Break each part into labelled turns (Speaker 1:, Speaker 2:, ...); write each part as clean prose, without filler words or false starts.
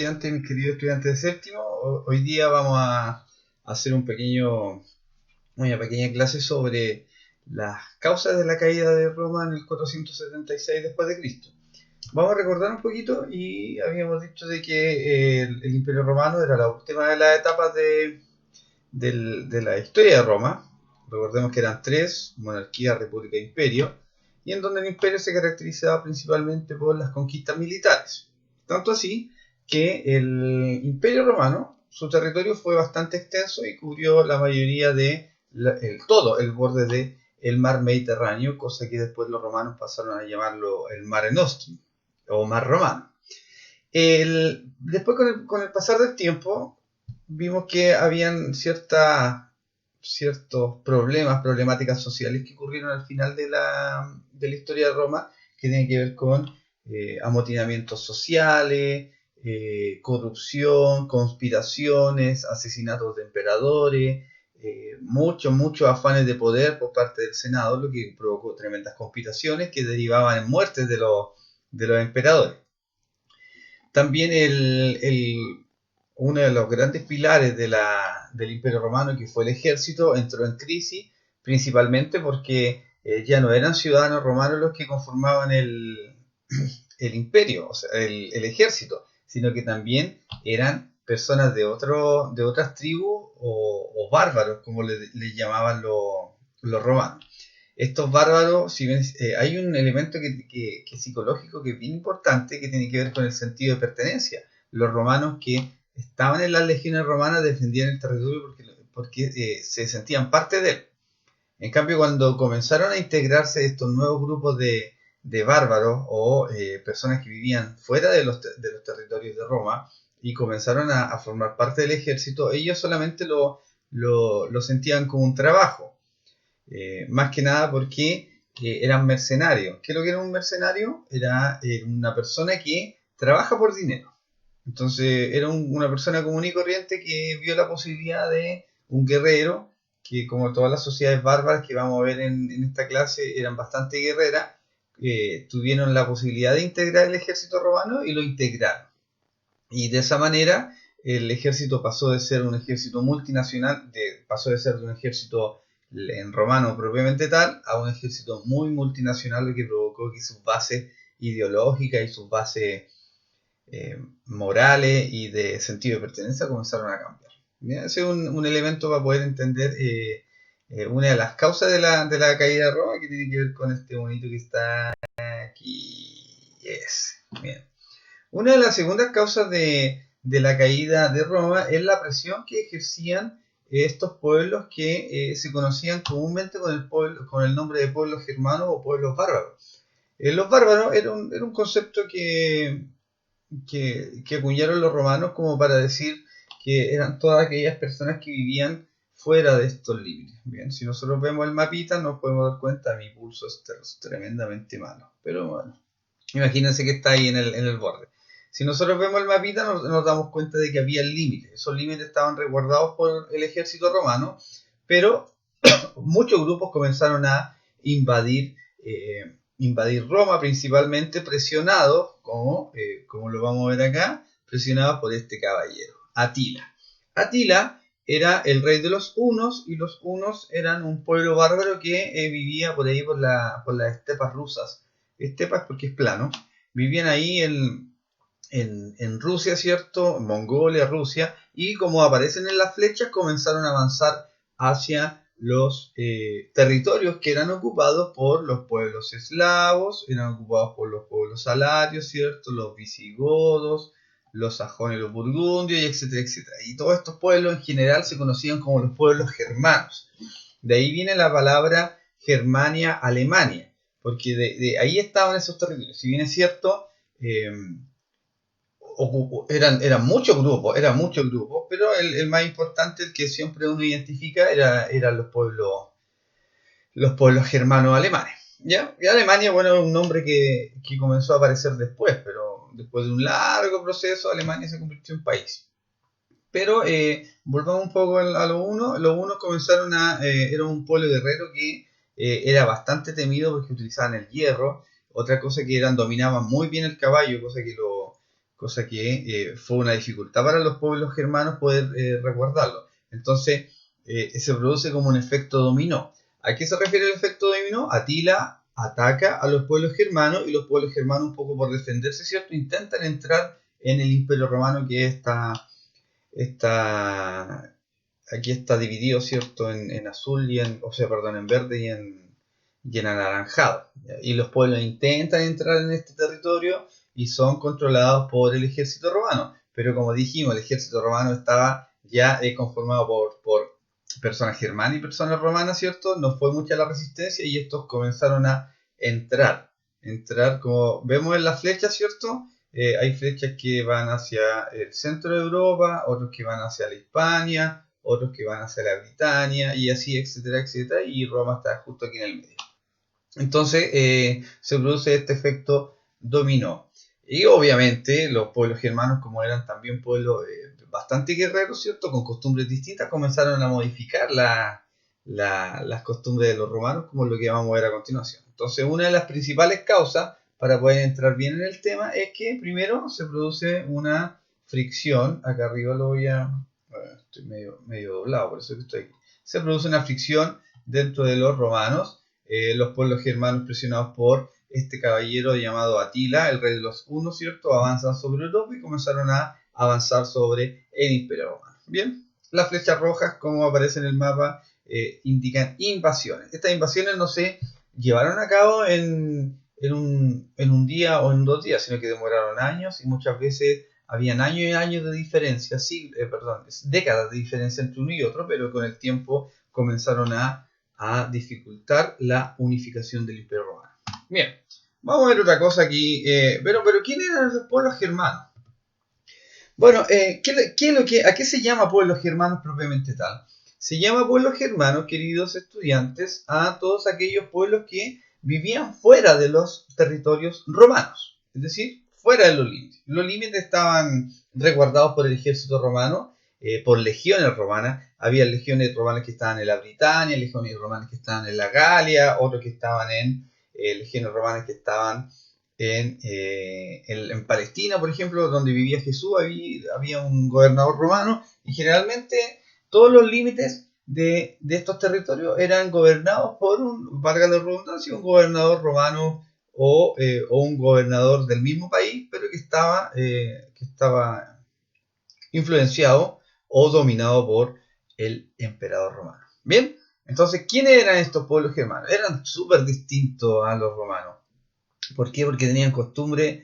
Speaker 1: Mis queridos estudiantes de séptimo, hoy día vamos a hacer una pequeña clase sobre las causas de la caída de Roma en el 476 después de Cristo. Vamos a recordar un poquito y habíamos dicho de que el Imperio Romano era la última de las etapas de la historia de Roma. Recordemos que eran tres: monarquía, república e imperio, y en donde el imperio se caracterizaba principalmente por las conquistas militares. Tanto así que el Imperio Romano, su territorio fue bastante extenso y cubrió la mayoría todo el borde del mar Mediterráneo, cosa que después los romanos pasaron a llamarlo el Mare Nostrum o Mar Romano. Después, con el pasar del tiempo, vimos que habían ciertos problemáticas sociales que ocurrieron al final de la historia de Roma, que tienen que ver con amotinamientos sociales, corrupción, conspiraciones, asesinatos de emperadores, muchos afanes de poder por parte del Senado, lo que provocó tremendas conspiraciones que derivaban en muertes de los emperadores. También uno de los grandes pilares del Imperio Romano, que fue el ejército, entró en crisis, principalmente porque ya no eran ciudadanos romanos los que conformaban el imperio, o sea, el ejército, sino que también eran personas de otras tribus o bárbaros, como le llamaban los romanos. Estos bárbaros, si bien hay un elemento que es psicológico, que es bien importante, que tiene que ver con el sentido de pertenencia. Los romanos que estaban en las legiones romanas defendían el territorio porque se sentían parte de él. En cambio, cuando comenzaron a integrarse estos nuevos grupos de bárbaros o personas que vivían fuera de los territorios de Roma y comenzaron a formar parte del ejército, ellos solamente lo sentían como un trabajo. Más que nada porque eran mercenarios. ¿Qué es lo que era un mercenario? Era una persona que trabaja por dinero. Entonces era una persona común y corriente que vio la posibilidad de un guerrero, que como todas las sociedades bárbaras que vamos a ver en esta clase eran bastante guerreras, tuvieron la posibilidad de integrar el ejército romano y lo integraron. Y de esa manera el ejército pasó de ser un ejército multinacional, pasó de ser de un ejército en romano propiamente tal, a un ejército muy multinacional, lo que provocó que sus bases ideológicas y sus bases morales y de sentido de pertenencia comenzaron a cambiar. Bien, ese es un elemento para poder entender una de las causas de la caída de Roma, que tiene que ver con este bonito que está aquí. Yes. Bien. Una de las segundas causas de la caída de Roma es la presión que ejercían estos pueblos que se conocían comúnmente con el nombre de pueblos germanos o pueblos bárbaros. Los bárbaros era un concepto que acuñaron los romanos como para decir que eran todas aquellas personas que vivían fuera de estos límites. Bien, si nosotros vemos el mapita nos podemos dar cuenta, mi pulso es tremendamente malo, pero bueno, imagínense que está ahí en el borde. Si nosotros vemos el mapita nos damos cuenta de que había límites. Esos límites estaban resguardados por el ejército romano, pero muchos grupos comenzaron a invadir Roma, principalmente presionados, como lo vamos a ver acá, presionados por este caballero, Atila. Atila era el rey de los hunos, y los hunos eran un pueblo bárbaro que vivía por ahí por las estepas rusas. Estepas porque es plano. Vivían ahí en Rusia, ¿cierto? Mongolia, Rusia, y como aparecen en las flechas, comenzaron a avanzar hacia los territorios que eran ocupados por los pueblos eslavos, eran ocupados por los pueblos salarios, ¿cierto? Los visigodos, los sajones, los burgundios, y etcétera, etcétera. Y todos estos pueblos en general se conocían como los pueblos germanos. De ahí viene la palabra Germania, Alemania, porque de ahí estaban esos territorios. Si bien es cierto, eh, eran muchos grupos, pero el más importante, el que siempre uno identifica, eran los pueblos germanos alemanes. ¿Ya? Y Alemania, bueno, es un nombre que comenzó a aparecer después, pero después de un largo proceso, Alemania se convirtió en país. Pero volvamos un poco a los unos. Los unos era un pueblo guerrero que era bastante temido porque utilizaban el hierro. Otra cosa que dominaban muy bien el caballo, cosa que cosa que fue una dificultad para los pueblos germanos poder resguardarlo. Entonces se produce como un efecto dominó. ¿A qué se refiere el efecto dominó? Atila ataca a los pueblos germanos y los pueblos germanos, un poco por defenderse, ¿cierto?, intentan entrar en el Imperio Romano, que está aquí está dividido, ¿cierto?, en azul y en, o sea, perdón, en verde y en anaranjado. Y los pueblos intentan entrar en este territorio y son controlados por el ejército romano. Pero como dijimos, el ejército romano estaba ya conformado por personas germanas y personas romanas, ¿cierto? No fue mucha la resistencia y estos comenzaron a entrar. Entrar, como vemos en las flechas, ¿cierto? Hay flechas que van hacia el centro de Europa, otros que van hacia la Hispania, otros que van hacia la Britania, y así, etcétera, etcétera, y Roma está justo aquí en el medio. Entonces se produce este efecto dominó. Y obviamente los pueblos germanos, como eran también pueblos bastante guerreros, ¿cierto?, con costumbres distintas, comenzaron a modificar las costumbres de los romanos, como lo que vamos a ver a continuación. Entonces, una de las principales causas para poder entrar bien en el tema es que primero se produce una fricción. Acá arriba lo voy a... Bueno, estoy medio doblado, por eso que estoy aquí. Se produce una fricción dentro de los romanos. Los pueblos germanos, presionados por este caballero llamado Atila, el rey de los hunos, ¿cierto?, avanzan sobre Europa y comenzaron a avanzar sobre el Imperio Romano. Bien, las flechas rojas, como aparece en el mapa, indican invasiones. Estas invasiones no se llevaron a cabo en un día o en 2 días, sino que demoraron años y muchas veces habían años y años de diferencia, décadas de diferencia entre uno y otro, pero con el tiempo comenzaron a dificultar la unificación del Imperio Romano. Bien, vamos a ver otra cosa aquí. Pero ¿quién eran los pueblos germanos? Bueno, ¿a qué se llama pueblos germanos propiamente tal? Se llama pueblos germanos, queridos estudiantes, a todos aquellos pueblos que vivían fuera de los territorios romanos, es decir, fuera de los límites. Los límites estaban resguardados por el ejército romano, por legiones romanas. Había legiones romanas que estaban en la Britania, legiones romanas que estaban en la Galia, otros que estaban en legiones romanas que estaban en Palestina, por ejemplo, donde vivía Jesús. Había un gobernador romano y generalmente todos los límites de estos territorios eran gobernados por valga la redundancia, un gobernador romano o un gobernador del mismo país, pero que estaba influenciado o dominado por el emperador romano. Bien, entonces, ¿quiénes eran estos pueblos germanos? Eran súper distintos a los romanos. ¿Por qué? Porque tenían costumbres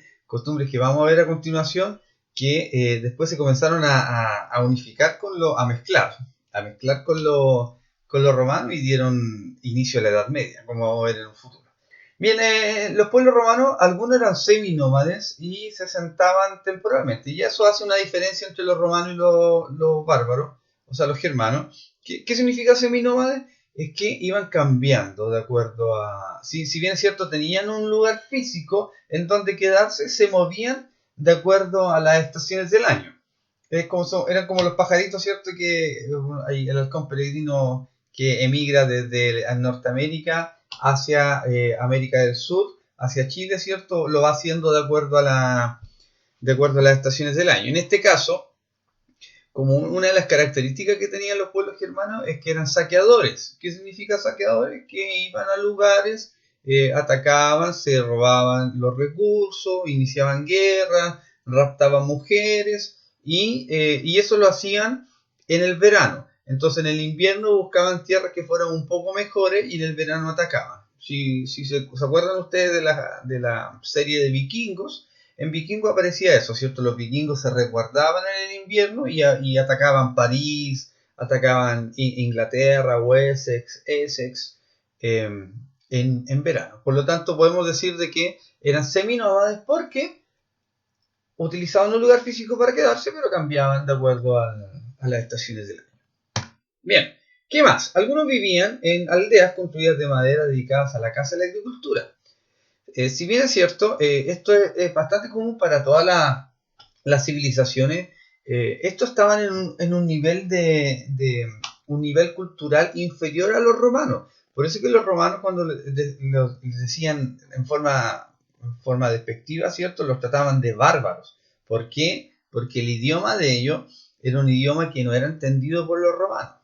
Speaker 1: que vamos a ver a continuación, que después se comenzaron a unificar a mezclar con los romanos y dieron inicio a la Edad Media, como vamos a ver en un futuro. Bien, los pueblos romanos, algunos eran seminómades y se asentaban temporalmente, y eso hace una diferencia entre los romanos y los bárbaros, o sea, los germanos. ¿Qué significa seminómades? Es que iban cambiando de acuerdo a... Si bien es cierto, tenían un lugar físico en donde quedarse, se movían de acuerdo a las estaciones del año. Eran como los pajaritos, ¿cierto? Que hay el halcón peregrino que emigra desde Norteamérica hacia América del Sur, hacia Chile, ¿cierto? Lo va haciendo de acuerdo a las estaciones del año. En este caso, como una de las características que tenían los pueblos germanos es que eran saqueadores. ¿Qué significa saqueadores? Que iban a lugares, atacaban, se robaban los recursos, iniciaban guerras, raptaban mujeres y eso lo hacían en el verano. Entonces en el invierno buscaban tierras que fueran un poco mejores y en el verano atacaban. Si se acuerdan ustedes de la serie de Vikingos, en Vikingo aparecía eso, ¿cierto? Los vikingos se resguardaban en el invierno y atacaban París, atacaban Inglaterra, Wessex, Essex, en verano. Por lo tanto, podemos decir de que eran seminómades porque utilizaban un lugar físico para quedarse, pero cambiaban de acuerdo a las estaciones del año. Bien, ¿qué más? Algunos vivían en aldeas construidas de madera dedicadas a la caza y la agricultura. Si bien es cierto, esto es bastante común para todas las civilizaciones, estos estaban en un nivel un nivel cultural inferior a los romanos. Por eso que los romanos, cuando les decían en forma despectiva, ¿cierto?, los trataban de bárbaros, ¿Por qué? Porque el idioma de ellos era un idioma que no era entendido por los romanos.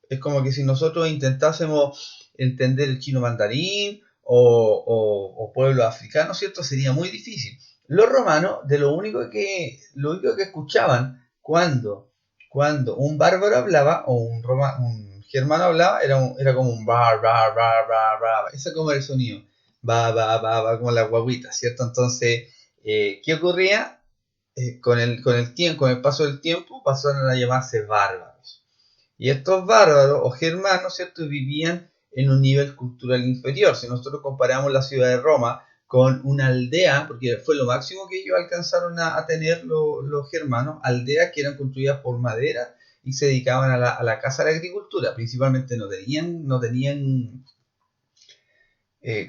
Speaker 1: Es como que si nosotros intentásemos entender el chino mandarín o pueblos africanos, ¿cierto? Sería muy difícil. Los romanos, de lo único que escuchaban cuando un bárbaro hablaba o un germano hablaba, era como un bar. Ese como el sonido. Va, como la guaguita, ¿cierto? Entonces, ¿qué ocurría? Con el paso del tiempo pasaron a llamarse bárbaros. Y estos bárbaros o germanos, ¿cierto?, vivían en un nivel cultural inferior. Si nosotros comparamos la ciudad de Roma con una aldea, porque fue lo máximo que ellos alcanzaron a tener los germanos, aldeas que eran construidas por madera y se dedicaban a la caza, a la agricultura. Principalmente no tenían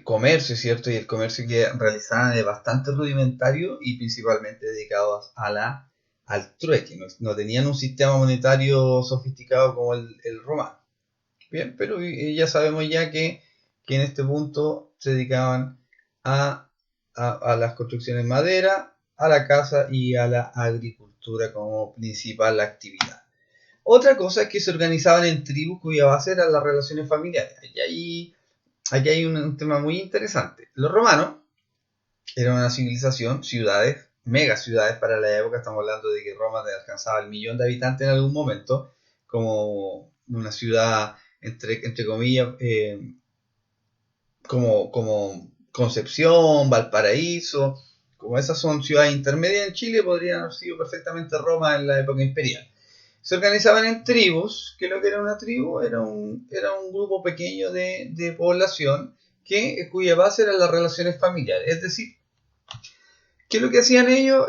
Speaker 1: comercio, ¿cierto? Y el comercio que realizaban es bastante rudimentario y principalmente dedicados al trueque. No tenían un sistema monetario sofisticado como el romano. Bien, pero ya sabemos ya que en este punto se dedicaban a las construcciones en madera, a la caza y a la agricultura como principal actividad. Otra cosa es que se organizaban en tribus cuya base eran las relaciones familiares. Aquí hay un tema muy interesante. Los romanos eran una civilización, ciudades, mega ciudades para la época. Estamos hablando de que Roma alcanzaba el millón de habitantes en algún momento, como una ciudad, entre comillas, como Concepción, Valparaíso. Como esas son ciudades intermedias en Chile, podrían haber sido perfectamente Roma en la época imperial. Se organizaban en tribus, que lo que era una tribu era un grupo pequeño de población cuya base eran las relaciones familiares. Es decir, ¿qué es lo que hacían ellos?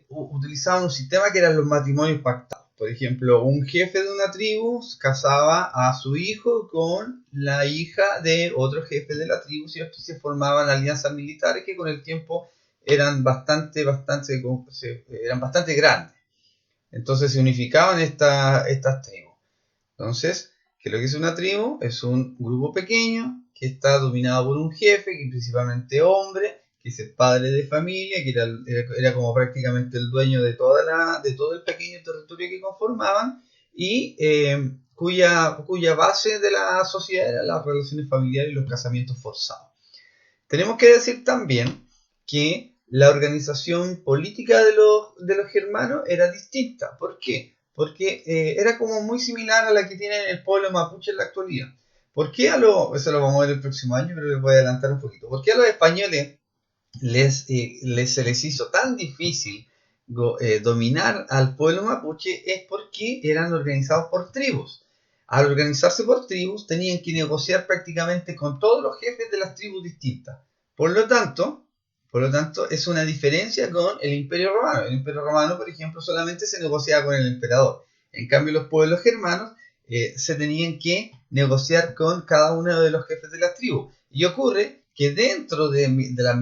Speaker 1: Utilizaban un sistema que eran los matrimonios pactados. Por ejemplo, un jefe de una tribu casaba a su hijo con la hija de otro jefe de la tribu, ¿cierto? Y se formaban alianzas militares que con el tiempo eran bastante grandes. Entonces se unificaban estas tribus. Entonces, ¿qué es lo que es una tribu? Es un grupo pequeño que está dominado por un jefe, que es principalmente hombre, que es el padre de familia, que era como prácticamente el dueño de todo el pequeño territorio que conformaban, y cuya base de la sociedad eran las relaciones familiares y los casamientos forzados. Tenemos que decir también que la organización política de los germanos era distinta. ¿Por qué? Porque era como muy similar a la que tiene el pueblo mapuche en la actualidad. ¿Por qué eso lo vamos a ver el próximo año, pero les voy a adelantar un poquito? ¿Por qué a los españoles se les hizo tan difícil dominar al pueblo mapuche? Es porque eran organizados por tribus. Al organizarse por tribus, tenían que negociar prácticamente con todos los jefes de las tribus distintas. Por lo tanto, es una diferencia con el Imperio Romano. El Imperio Romano, por ejemplo, solamente se negociaba con el emperador. En cambio, los pueblos germanos se tenían que negociar con cada uno de los jefes de las tribus. Y ocurre que dentro de los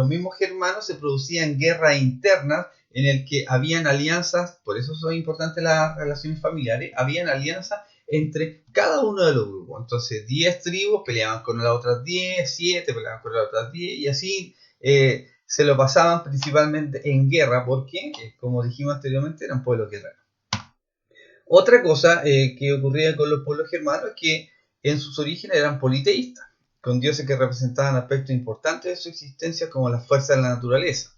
Speaker 1: mismos germanos se producían guerras internas en el que habían alianzas, por eso son importantes las relaciones familiares, habían alianzas entre cada uno de los grupos. Entonces 10 tribus peleaban con las otras 10, 7 peleaban con las otras 10 y así se lo pasaban principalmente en guerra porque, como dijimos anteriormente, eran pueblos guerreros. Otra cosa que ocurría con los pueblos germanos es que en sus orígenes eran politeístas, con dioses que representaban aspectos importantes de su existencia como las fuerzas de la naturaleza.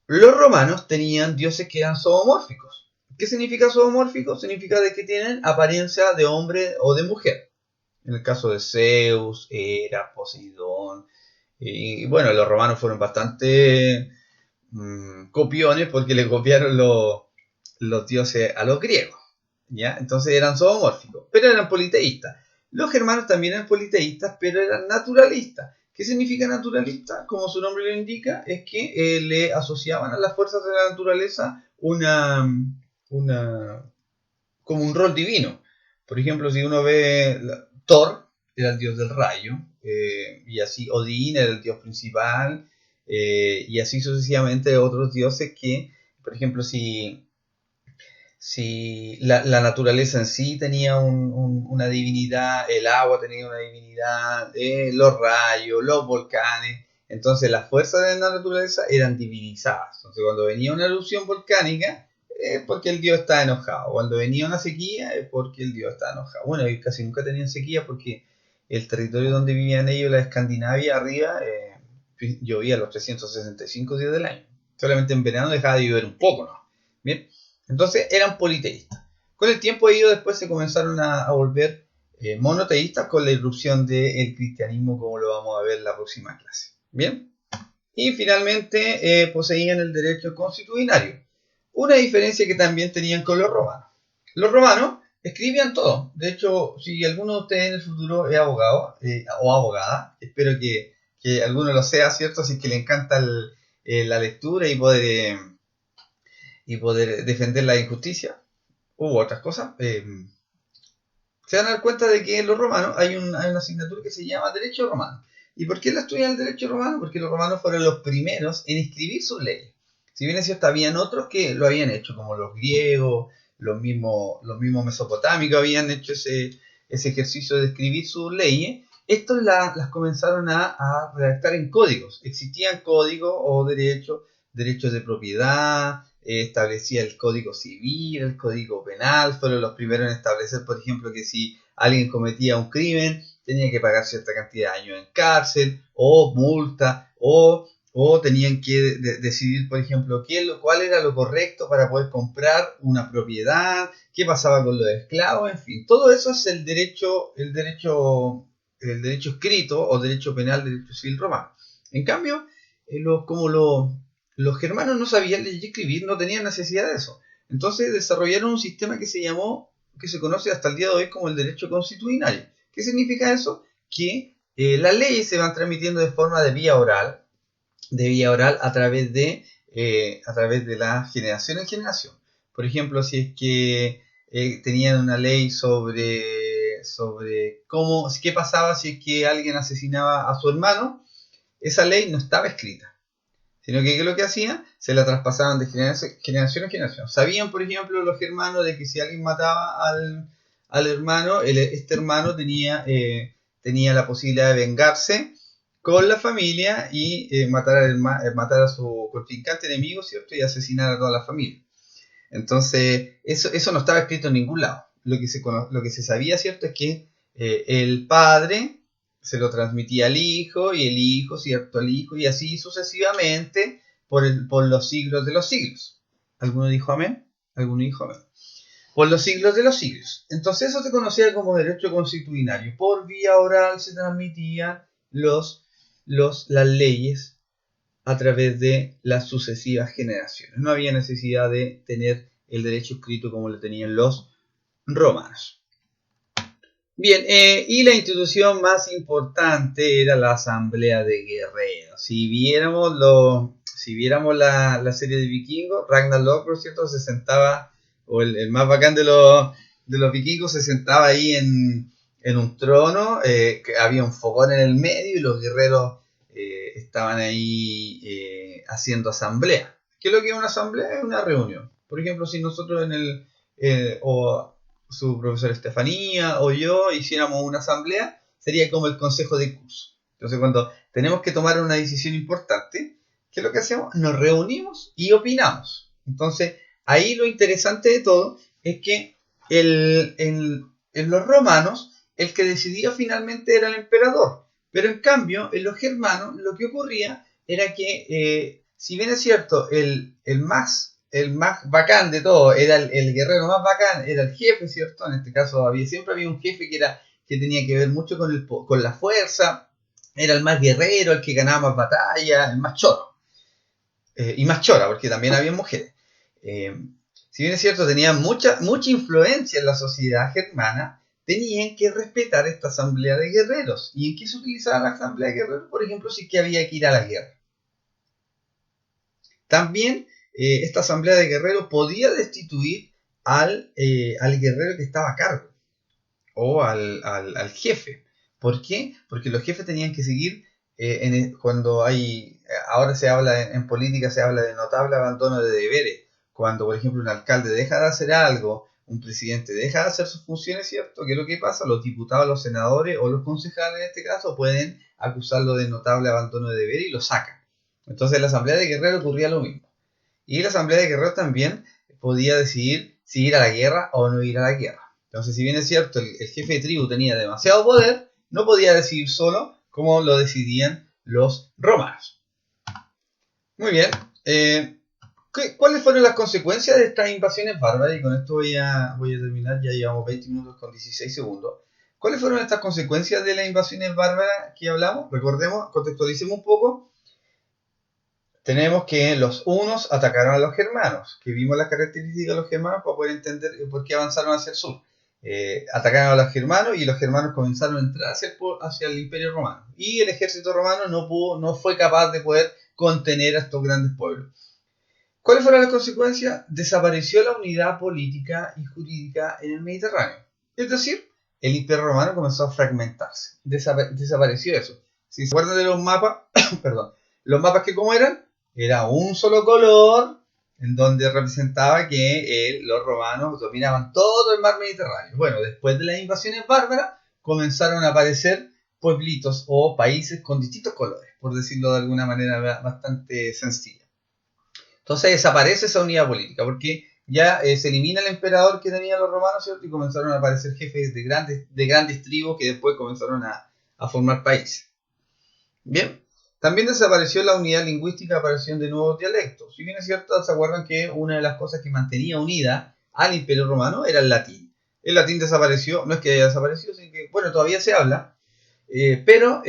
Speaker 1: Los romanos tenían dioses que eran zoomórficos. ¿Qué significa zoomórfico? Significa de que tienen apariencia de hombre o de mujer. En el caso de Zeus, Hera, Poseidón. Y bueno, los romanos fueron bastante copiones porque le copiaron los dioses a los griegos. ¿Ya? Entonces eran zoomórficos, pero eran politeístas. Los germanos también eran politeístas, pero eran naturalistas. ¿Qué significa naturalista? Como su nombre lo indica, es que le asociaban a las fuerzas de la naturaleza como un rol divino. Por ejemplo, si uno ve Thor, era el dios del rayo, y así Odín era el dios principal, y así sucesivamente otros dioses que, por ejemplo, si la naturaleza en sí tenía una divinidad, el agua tenía una divinidad, los rayos, los volcanes, Entonces las fuerzas de la naturaleza eran divinizadas. Entonces cuando venía una erupción volcánica es porque el dios está enojado. Cuando venía una sequía es porque el dios está enojado. Bueno, ellos casi nunca tenían sequía porque el territorio donde vivían ellos, la Escandinavia arriba, llovía los 365 días del año. Solamente en verano dejaba de llover un poco, ¿no? Bien, entonces eran politeístas. Con el tiempo ellos después se comenzaron a volver monoteístas con la irrupción del cristianismo, como lo vamos a ver en la próxima clase. Bien, y finalmente poseían el derecho consuetudinario. Una diferencia que también tenían con los romanos. Los romanos escribían todo. De hecho, si alguno de ustedes en el futuro es abogado o abogada, espero que alguno lo sea, ¿cierto? Así que le encanta la lectura y poder defender la injusticia u otras cosas. Se van a dar cuenta de que en los romanos hay una asignatura que se llama Derecho Romano. ¿Y por qué la estudian el Derecho Romano? Porque los romanos fueron los primeros en escribir sus leyes. Si bien es cierto, habían otros que lo habían hecho, como los griegos, los mismos mesopotámicos habían hecho ese ejercicio de escribir sus leyes. Estos las comenzaron a redactar en códigos. Existían códigos o derechos de propiedad, establecía el código civil, el código penal, fueron los primeros en establecer, por ejemplo, que si alguien cometía un crimen, tenía que pagar cierta cantidad de años en cárcel, o multa, o tenían que decidir, por ejemplo, cuál era lo correcto para poder comprar una propiedad, qué pasaba con los esclavos, en fin. Todo eso es el derecho escrito o derecho penal, derecho civil romano. En cambio, los germanos no sabían leer y escribir, no tenían necesidad de eso. Entonces desarrollaron un sistema que se conoce hasta el día de hoy como el derecho consuetudinario. ¿Qué significa eso? Que las leyes se van transmitiendo de forma de vía oral a través de la generación en generación. Por ejemplo, si es que tenían una ley sobre qué pasaba si es que alguien asesinaba a su hermano, esa ley no estaba escrita, sino que lo que hacían, se la traspasaban de generación en generación. Sabían, por ejemplo, los germanos de que si alguien mataba al hermano, este hermano tenía la posibilidad de vengarse con la familia y matar a su contrincante enemigo, ¿cierto? Y asesinar a toda la familia. Entonces, eso no estaba escrito en ningún lado. Lo que se sabía, ¿cierto? Es que el padre se lo transmitía al hijo, y el hijo, ¿cierto? Al hijo, y así sucesivamente por los siglos de los siglos. ¿Alguno dijo amén? ¿Alguno dijo amén? Por los siglos de los siglos. Entonces eso se conocía como derecho consuetudinario. Por vía oral se transmitían las leyes a través de las sucesivas generaciones. No había necesidad de tener el derecho escrito como lo tenían los romanos. Bien, y la institución más importante era la Asamblea de Guerreros. Si viéramos la serie de Vikingos, Ragnar Lothbrok, ¿cierto? Se sentaba, o el más bacán de los vikingos, se sentaba ahí en un trono, que había un fogón en el medio y los guerreros estaban ahí haciendo asamblea. ¿Qué es lo que es una asamblea? Es una reunión. Por ejemplo, si nosotros o su profesora Estefanía o yo hiciéramos una asamblea, sería como el consejo de curso. Entonces, cuando tenemos que tomar una decisión importante, ¿qué es lo que hacemos? Nos reunimos y opinamos. Entonces, ahí lo interesante de todo es que en los romanos, el que decidía finalmente era el emperador. Pero en cambio, en los germanos, lo que ocurría era que, si bien es cierto, el más bacán de todo, era el guerrero más bacán, era el jefe, ¿cierto? En este caso siempre había un jefe que tenía que ver mucho con la fuerza, era el más guerrero, el que ganaba más batallas, el más choro. Y más chora, porque también había mujeres. Si bien es cierto, tenían mucha influencia en la sociedad germana, tenían que respetar esta asamblea de guerreros. ¿Y en qué se utilizaba la asamblea de guerreros? Por ejemplo, si es que había que ir a la guerra. También esta asamblea de guerreros podía destituir al guerrero que estaba a cargo o al jefe. ¿Por qué? Porque los jefes tenían que seguir ahora se habla en política, se habla de notable abandono de deberes. Cuando, por ejemplo, un alcalde deja de hacer algo un presidente deja de hacer sus funciones, ¿cierto? ¿Qué es lo que pasa? Los diputados, los senadores o los concejales en este caso pueden acusarlo de notable abandono de deber y lo sacan. Entonces en la Asamblea de Guerrero ocurría lo mismo. Y la Asamblea de Guerrero también podía decidir si ir a la guerra o no ir a la guerra. Entonces, si bien es cierto, el jefe de tribu tenía demasiado poder, no podía decidir solo como lo decidían los romanos. Muy bien. ¿Cuáles fueron las consecuencias de estas invasiones bárbaras? Y con esto voy a terminar, ya llevamos 20 minutos con 16 segundos. ¿Cuáles fueron estas consecuencias de las invasiones bárbaras que hablamos? Recordemos, contextualicemos un poco. Tenemos que los hunos atacaron a los germanos, que vimos las características de los germanos para poder entender por qué avanzaron hacia el sur. Atacaron a los germanos y los germanos comenzaron a entrar hacia el imperio romano. Y el ejército romano no fue capaz de poder contener a estos grandes pueblos. ¿Cuáles fueron las consecuencias? Desapareció la unidad política y jurídica en el Mediterráneo. Es decir, el imperio romano comenzó a fragmentarse. Desapareció eso. Si se acuerdan de los mapas, perdón, los mapas que como eran, era un solo color, en donde representaba que los romanos dominaban todo el mar Mediterráneo. Bueno, después de las invasiones bárbaras, comenzaron a aparecer pueblitos o países con distintos colores, por decirlo de alguna manera bastante sencilla. Entonces desaparece esa unidad política, porque ya se elimina el emperador que tenían los romanos, ¿cierto? Y comenzaron a aparecer jefes de grandes tribus que después comenzaron a formar países. Bien. También desapareció la unidad lingüística, aparecieron de nuevos dialectos. Si bien es cierto, se acuerdan que una de las cosas que mantenía unida al Imperio Romano era el latín. El latín desapareció, no es que haya desaparecido, sino que, bueno, todavía se habla, pero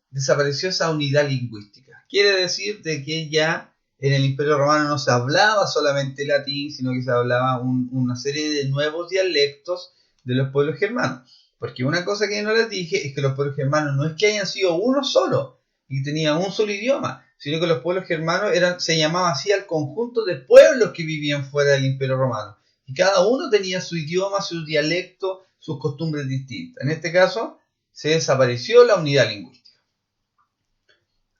Speaker 1: desapareció esa unidad lingüística. Quiere decir de que ya en el Imperio Romano no se hablaba solamente latín, sino que se hablaba una serie de nuevos dialectos de los pueblos germanos. Porque una cosa que no les dije es que los pueblos germanos no es que hayan sido uno solo y tenían un solo idioma, sino que los pueblos germanos se llamaba así al conjunto de pueblos que vivían fuera del Imperio Romano. Y cada uno tenía su idioma, su dialecto, sus costumbres distintas. En este caso, se desapareció la unidad lingüística.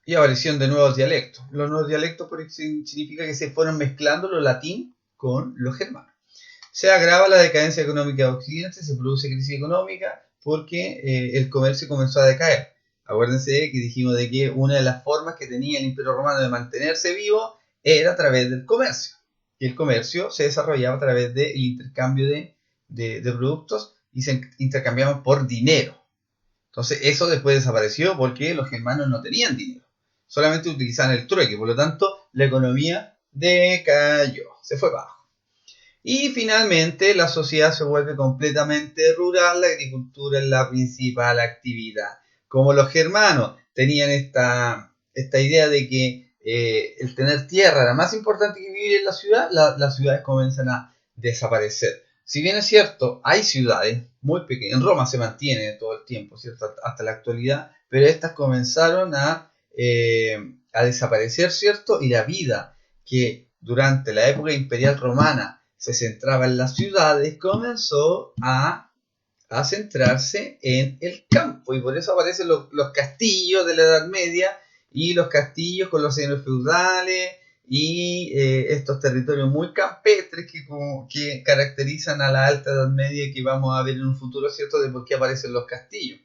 Speaker 1: Y aparecieron de nuevos dialectos. Los nuevos dialectos significa que se fueron mezclando lo latín con lo germano. Se agrava la decadencia económica de Occidente, se produce crisis económica porque el comercio comenzó a decaer. Acuérdense que dijimos de que una de las formas que tenía el Imperio Romano de mantenerse vivo era a través del comercio. Y el comercio se desarrollaba a través del intercambio de productos y se intercambiaban por dinero. Entonces eso después desapareció porque los germanos no tenían dinero. Solamente utilizaban el trueque. Por lo tanto, la economía decayó. Se fue bajo. Y finalmente la sociedad se vuelve completamente rural. La agricultura es la principal actividad. Como los germanos tenían esta idea de que el tener tierra era más importante que vivir en la ciudad, las ciudades comienzan a desaparecer. Si bien es cierto, hay ciudades muy pequeñas, en Roma se mantiene todo el tiempo, ¿cierto? Hasta la actualidad, pero estas comenzaron a desaparecer, ¿cierto? Y la vida que durante la época imperial romana se centraba en las ciudades comenzó a centrarse en el campo, y por eso aparecen los castillos de la Edad Media y los castillos con los señores feudales y estos territorios muy campestres que caracterizan a la Alta Edad Media y que vamos a ver en un futuro, ¿cierto?, de por qué aparecen los castillos.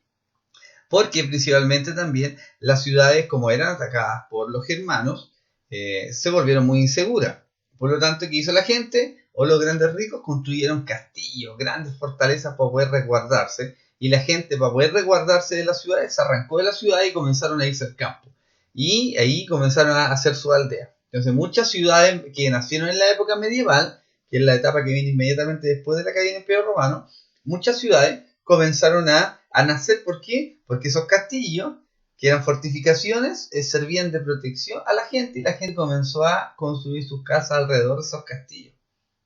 Speaker 1: Porque principalmente también las ciudades, como eran atacadas por los germanos, se volvieron muy inseguras. Por lo tanto, ¿qué hizo la gente? O los grandes ricos construyeron castillos, grandes fortalezas para poder resguardarse. Y la gente, para poder resguardarse de las ciudades, se arrancó de la ciudad y comenzaron a irse al campo. Y ahí comenzaron a hacer su aldea. Entonces, muchas ciudades que nacieron en la época medieval, que es la etapa que viene inmediatamente después de la caída del Imperio Romano, muchas ciudades comenzaron a nacer. ¿Por qué? Porque esos castillos, que eran fortificaciones, servían de protección a la gente, y la gente comenzó a construir sus casas alrededor de esos castillos.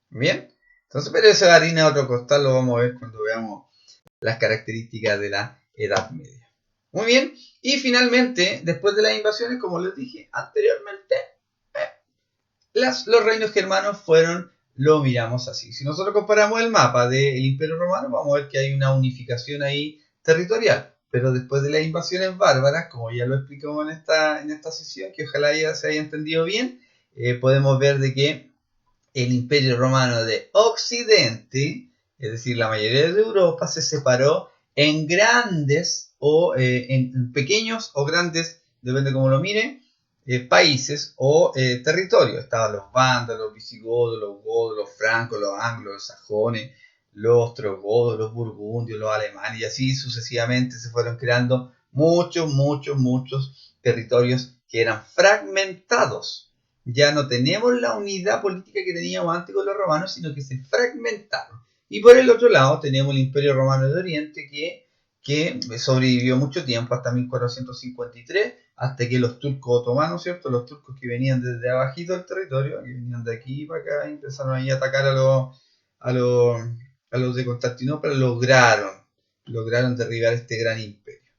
Speaker 1: Bien, entonces, pero eso es harina de otro costal, lo vamos a ver cuando veamos las características de la Edad Media. Muy bien, y finalmente, después de las invasiones, como les dije anteriormente, los reinos germanos lo miramos así. Si nosotros comparamos el mapa del Imperio Romano, vamos a ver que hay una unificación ahí territorial. Pero después de las invasiones bárbaras, como ya lo explicamos en esta sesión, que ojalá ya se haya entendido bien, podemos ver de que el Imperio Romano de Occidente, es decir, la mayoría de Europa, se separó en grandes o en pequeños o grandes, depende cómo lo mire, países o territorios. Estaban los vándalos, los visigodos, los godos, los francos, los anglos, los sajones, los ostrogodos, los burgundios, los alemanes, y así sucesivamente se fueron creando muchos territorios que eran fragmentados. Ya no tenemos la unidad política que teníamos antes con los romanos, sino que se fragmentaron. Y por el otro lado tenemos el Imperio Romano de Oriente que sobrevivió mucho tiempo, hasta 1453, hasta que los turcos otomanos, ¿cierto? Los turcos que venían desde abajito del territorio, que venían de aquí para acá, y empezaron ahí a atacar a los de Constantinopla, lograron derribar este gran imperio.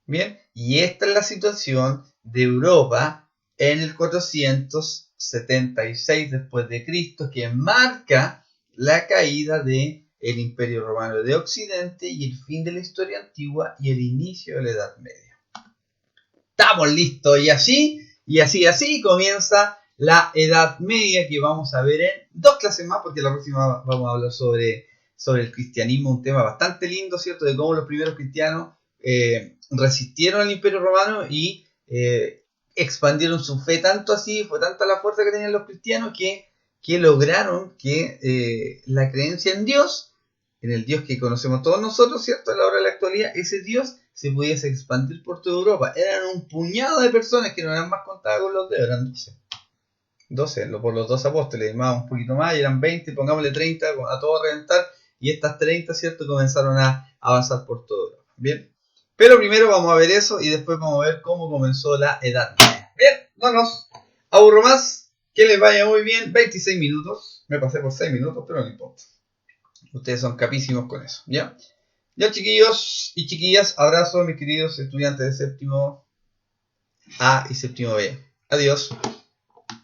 Speaker 1: Bien, y esta es la situación de Europa en el 476 después de Cristo, que marca la caída del Imperio Romano de Occidente y el fin de la historia antigua y el inicio de la Edad Media. Estamos listos, y así comienza la Edad Media, que vamos a ver en 2 clases más, porque la próxima vamos a hablar sobre el cristianismo, un tema bastante lindo, ¿cierto? De cómo los primeros cristianos resistieron al Imperio Romano y expandieron su fe tanto así, fue tanta la fuerza que tenían los cristianos que lograron que la creencia en Dios, en el Dios que conocemos todos nosotros, ¿cierto? A la hora de la actualidad, ese Dios se pudiese expandir por toda Europa. Eran un puñado de personas que no eran más contadas con los dedos, eran 12 por los 2 apóstoles, más un poquito más, y eran 20, pongámosle 30, a todo reventar, y estas 30, ¿cierto? Comenzaron a avanzar por toda Europa. Bien. Pero primero vamos a ver eso y después vamos a ver cómo comenzó la Edad Media. Bien, no nos aburro más. Que les vaya muy bien. 26 minutos. Me pasé por 6 minutos, pero no importa. Ustedes son capísimos con eso. ¿Ya? Ya, chiquillos y chiquillas, abrazos, mis queridos estudiantes de séptimo A y séptimo B. Adiós.